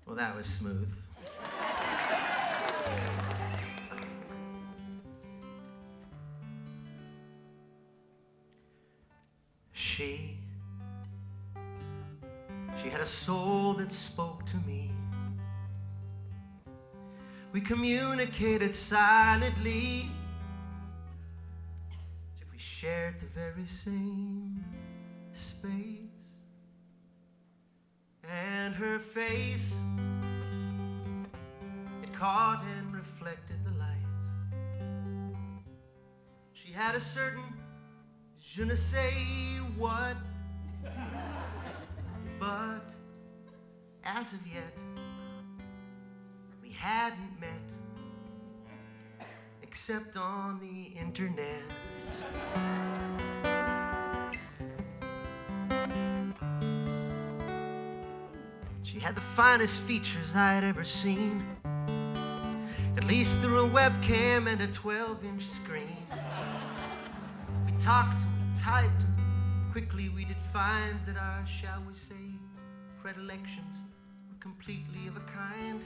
Well, that was smooth. She had a soul that spoke to me. We communicated silently, as if we shared the very same space. And her face, it caught and reflected the light. She had a certain je ne sais what, but as of yet, we hadn't met except on the internet. She had the finest features I had ever seen, at least through a webcam and a 12-inch screen. We talked and we typed, and quickly we did find that our, shall we say, predilections were completely of a kind.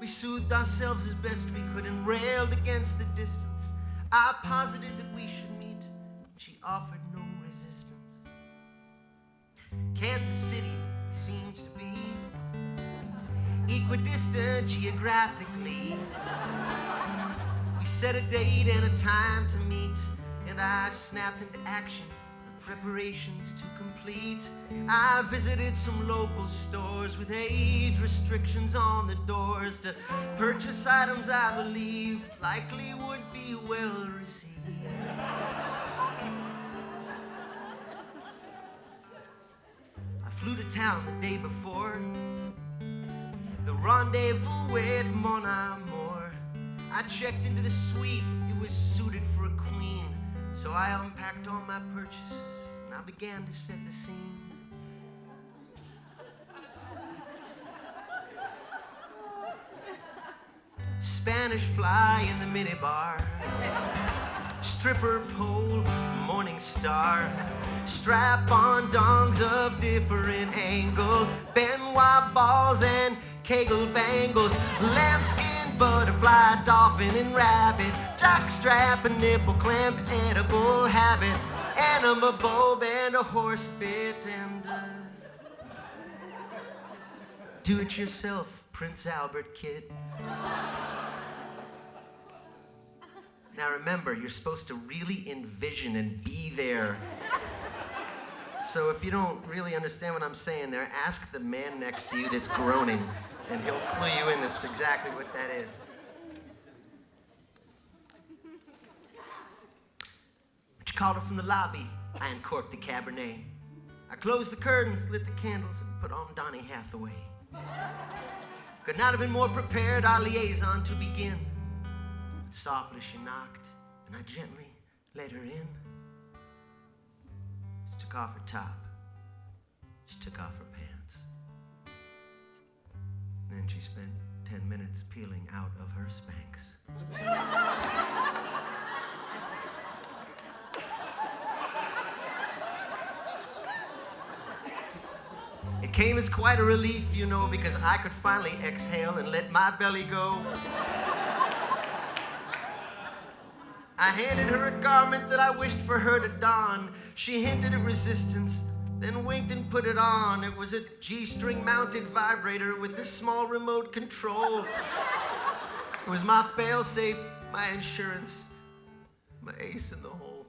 We soothed ourselves as best we could and railed against the distance. I posited that we should meet, and she offered no resistance. Kansas City seems to be equidistant geographically. We set a date and a time to meet, and I snapped into action, the preparations to complete. I visited some local stores with age restrictions on the doors to purchase items I believed likely would be well received. I flew to town the day before, the rendezvous with Mon Amour. I checked into the suite, it was suited for a queen. So I unpacked all my purchases and I began to set the scene. Spanish fly in the minibar, stripper pole, morning star, strap-on dongs of different angles, Benoit balls and Kegel bangles, lambskin, butterfly, dolphin and rabbit, jockstrap and nipple clamp, edible habit, enema bulb and a horse bit, and do-it-yourself Prince Albert kit. Now remember, you're supposed to really envision and be there. So if you don't really understand what I'm saying there, ask the man next to you that's groaning, and he'll clue you in as to exactly what that is. But you called her from the lobby. I uncorked the Cabernet. I closed the curtains, lit the candles, and put on Donny Hathaway. Could not have been more prepared, our liaison to begin. Softly she knocked, and I gently let her in. She took off her top. She took off her pants. And then she spent 10 minutes peeling out of her Spanx. It came as quite a relief, you know, because I could finally exhale and let my belly go. I handed her a garment that I wished for her to don. She hinted at resistance, then winked and put it on. It was a G-string mounted vibrator with a small remote control. It was my fail-safe, my insurance, my ace in the hole.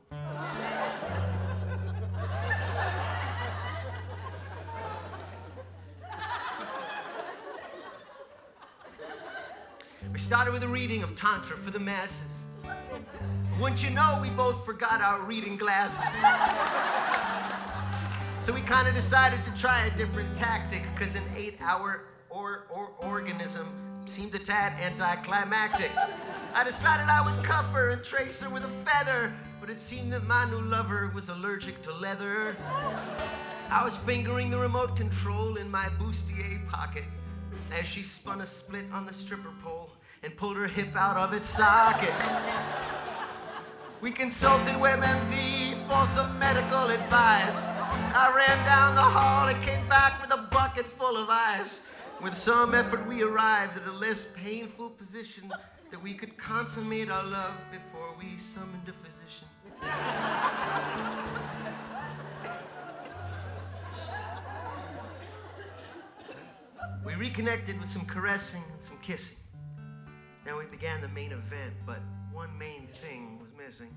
We started with a reading of Tantra for the masses. Wouldn't you know, we both forgot our reading glasses. So we kind of decided to try a different tactic, because an 8-hour organism seemed a tad anticlimactic. I decided I would cuff her and trace her with a feather, but it seemed that my new lover was allergic to leather. I was fingering the remote control in my bustier pocket as she spun a split on the stripper pole and pulled her hip out of its socket. We consulted WebMD for some medical advice. I ran down the hall and came back with a bucket full of ice. With some effort, we arrived at a less painful position that we could consummate our love before we summoned a physician. We reconnected with some caressing and some kissing. Then we began the main event, but one main thing was missing.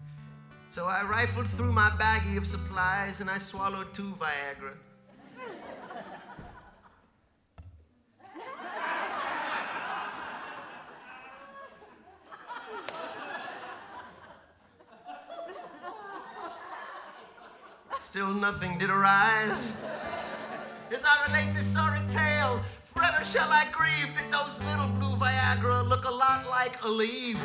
So I rifled through my baggie of supplies and I swallowed 2 Viagra. Still nothing did arise. As I relate this sorry tale, forever shall I grieve that those little blue Viagra look a lot like a leaf.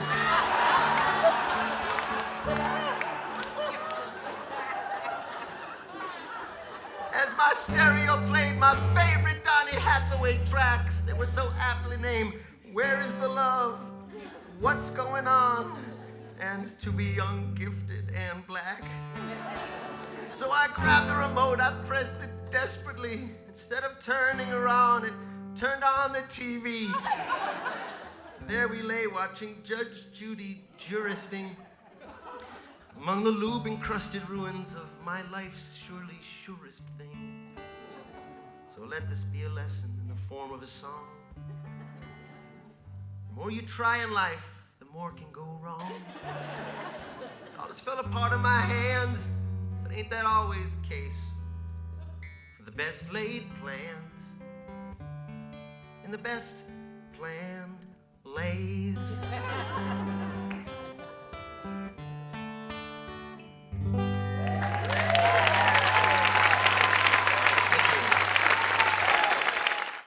As my stereo played my favorite Donny Hathaway tracks that were so aptly named Where is the Love? What's Going On? And To Be Ungifted and Black. So I grabbed the remote, I pressed it desperately. Instead of turning her on, it turned on the TV. There we lay watching Judge Judy juristing among the lube-encrusted ruins of my life's surely surest thing. So let this be a lesson in the form of a song. The more you try in life, the more can go wrong. All this fell apart in my hands, but ain't that always the case? For the best laid plans and the best planned lays.